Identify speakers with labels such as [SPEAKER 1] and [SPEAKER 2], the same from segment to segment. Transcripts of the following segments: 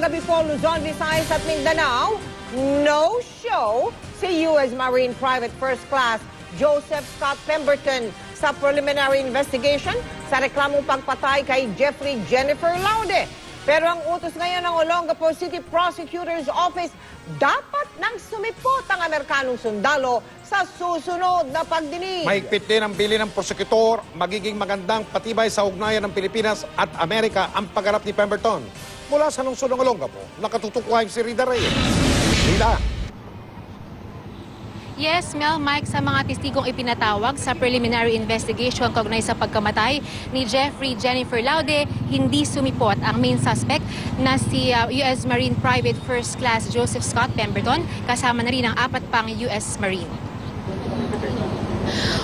[SPEAKER 1] gabi po, Luzon, Visayas at Mindanao. No show si U.S. Marine Private First Class Joseph Scott Pemberton sa preliminary investigation sa reklamong pagpatay kay Jeffrey Jennifer Laude. Pero ang utos ngayon ng Olongapo City Prosecutor's Office, dapat nang sumipot ang Amerikanong sundalo sa susunod na pagdinig.
[SPEAKER 2] Mahigpit din ang bili ng prosecutor, magiging magandang patibay sa ugnayan ng Pilipinas at Amerika ang pagharap ni Pemberton. Mula sa lungsod ng Olongapo, nakatutukuhan si Rida Reyes. Rida.
[SPEAKER 3] Yes, Mel, Mike, sa mga testigong ipinatawag sa preliminary investigation kaugnay sa pagkamatay ni Jeffrey Jennifer Laude, hindi sumipot ang main suspect na si U.S. Marine Private First Class Joseph Scott Pemberton, kasama na rin ang 4 pang U.S. Marine.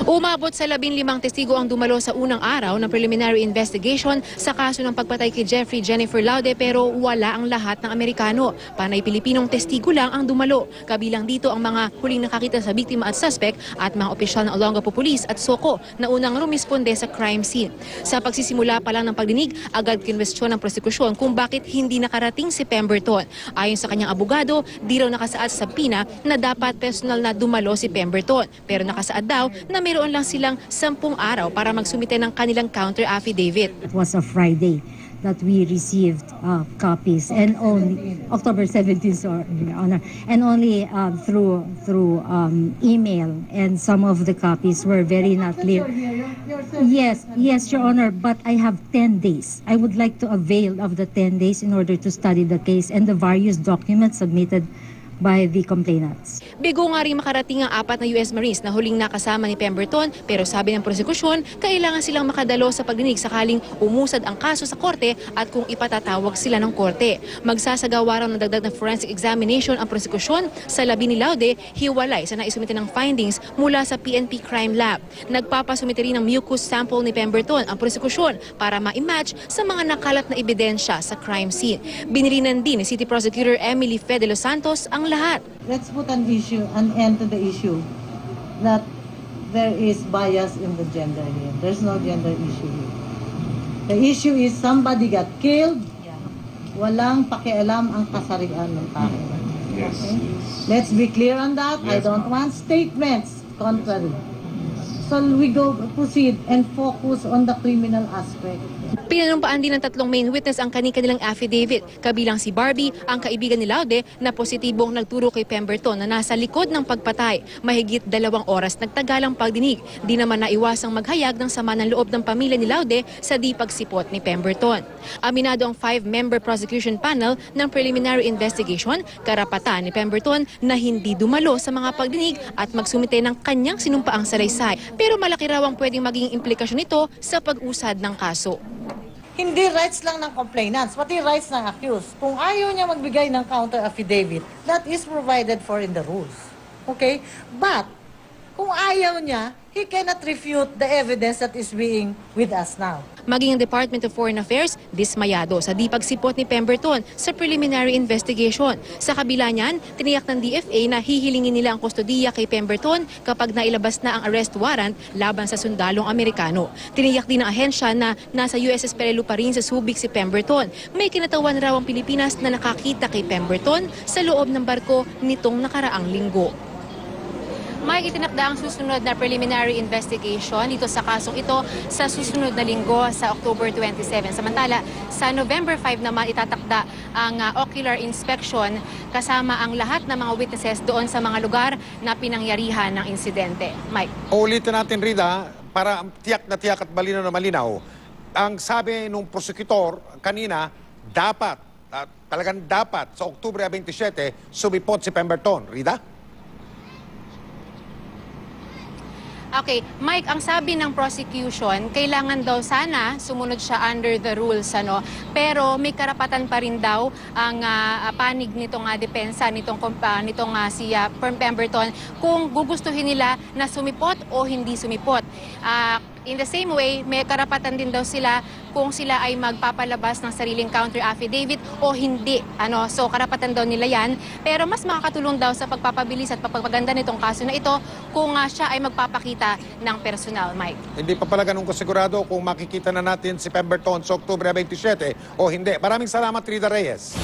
[SPEAKER 3] Umabot sa 15 testigo ang dumalo sa unang araw ng preliminary investigation sa kaso ng pagpatay kay Jeffrey Jennifer Laude, pero wala ang lahat ng Amerikano. Panay Pilipinong testigo lang ang dumalo. Kabilang dito ang mga huling nakakita sa biktima at suspect at mga opisyal ng Olongapo Police at SOCO na unang rumisponde sa crime scene. Sa pagsisimula pa lang ng pagdinig, agad kinwestiyon ng prosekusyon kung bakit hindi nakarating si Pemberton. Ayon sa kanyang abogado, di raw nakasaad sa subpoena na dapat personal na dumalo si Pemberton. Pero nakasaad daw na mayroon lang silang 10 araw para magsumite ng kanilang counter affidavit.
[SPEAKER 4] It was a Friday that we received copies, and only October 17th, Your Honor, and only through email, and some of the copies were very not clear. Yes, Your Honor, but I have 10 days. I would like to avail of the 10 days in order to study the case and the various documents submitted by the complainants.
[SPEAKER 3] Bigo nga rin makarating ang 4 na U.S. Marines na huling nakasama ni Pemberton, pero sabi ng prosekusyon, kailangan silang makadalo sa pagdinig sakaling umusad ang kaso sa korte at kung ipatatawag sila ng korte. Magsasagawa raw ng dagdag na forensic examination ang prosekusyon sa labi ni Laude, hiwalay sa naisumite ng findings mula sa PNP Crime Lab. Nagpapasumite rin ng mucus sample ni Pemberton ang prosekusyon para ma-match sa mga nakalat na ebidensya sa crime scene. Binilinan din ni City Prosecutor Emily Fe de los Santos ang lahat.
[SPEAKER 5] Let's put an end to the issue that there is bias in the gender here. There's no gender issue here. The issue is somebody got killed. Walang pakialam ang kasarian ng tao. Okay? Let's be clear on that. I don't want statements contrary. So we proceed and focus on the criminal aspect.
[SPEAKER 3] Pinanumpaan din ng 3 main witness ang kanilang affidavit, kabilang si Barbie, ang kaibigan ni Laude na positibong nagturo kay Pemberton na nasa likod ng pagpatay. Mahigit 2 oras nagtagalang pagdinig. Di naman naiwasang maghayag ng sama ng loob ng pamilya ni Laude sa di pagsipot ni Pemberton. Aminado ang 5-member prosecution panel ng preliminary investigation, karapatan ni Pemberton na hindi dumalo sa mga pagdinig at magsumite ng kanyang sinumpaang salaysay. Pero malaki raw ang pwedeng maging implikasyon nito sa pag-usad ng kaso.
[SPEAKER 5] Hindi rights lang ng complainants, pati rights ng accused. Kung ayaw niya magbigay ng counter affidavit, that is provided for in the rules. Okay? But, kung ayaw niya, he cannot refute the evidence that is being with us now.
[SPEAKER 3] Maging ang Department of Foreign Affairs, dismayado sa di pagsipot ni Pemberton sa preliminary investigation. Sa kabila niyan, tiniyak ng DFA na hihilingin nila ang kustodiya kay Pemberton kapag nailabas na ang arrest warrant laban sa sundalong Amerikano. Tiniyak din ng ahensya na nasa USS Perelu pa rin sa Subic si Pemberton. May kinatawan raw ang Pilipinas na nakakita kay Pemberton sa loob ng barko nitong nakaraang linggo. May itinakda ang susunod na preliminary investigation dito sa kasong ito sa susunod na linggo sa October 27. Samantala, sa November 5 naman itatakda ang ocular inspection kasama ang lahat ng mga witnesses doon sa mga lugar na pinangyarihan ng insidente. Mike.
[SPEAKER 2] Ulitin natin, Rida, para tiyak na tiyak at malinaw na malinaw. Ang sabi nung prosecutor kanina, dapat, talagang dapat sa Oktubre 27, sumipot si Pemberton. Rida?
[SPEAKER 3] Okay, Mike, ang sabi ng prosecution, kailangan daw sana sumunod siya under the rules, ano? Pero may karapatan pa rin daw ang panig nitong depensa nitong si Pemberton kung gugustuhin nila na sumipot o hindi sumipot. In the same way, may karapatan din daw sila kung sila ay magpapalabas ng sariling counter affidavit o hindi. So karapatan daw nila yan. Pero mas makakatulong daw sa pagpapabilis at pagpapaganda nitong kaso na ito kung siya ay magpapakita ng personal, Mike.
[SPEAKER 2] Hindi pa pala ganun kasigurado kung makikita na natin si Pemberton sa Oktubre 27 o hindi. Maraming salamat, Rida Reyes.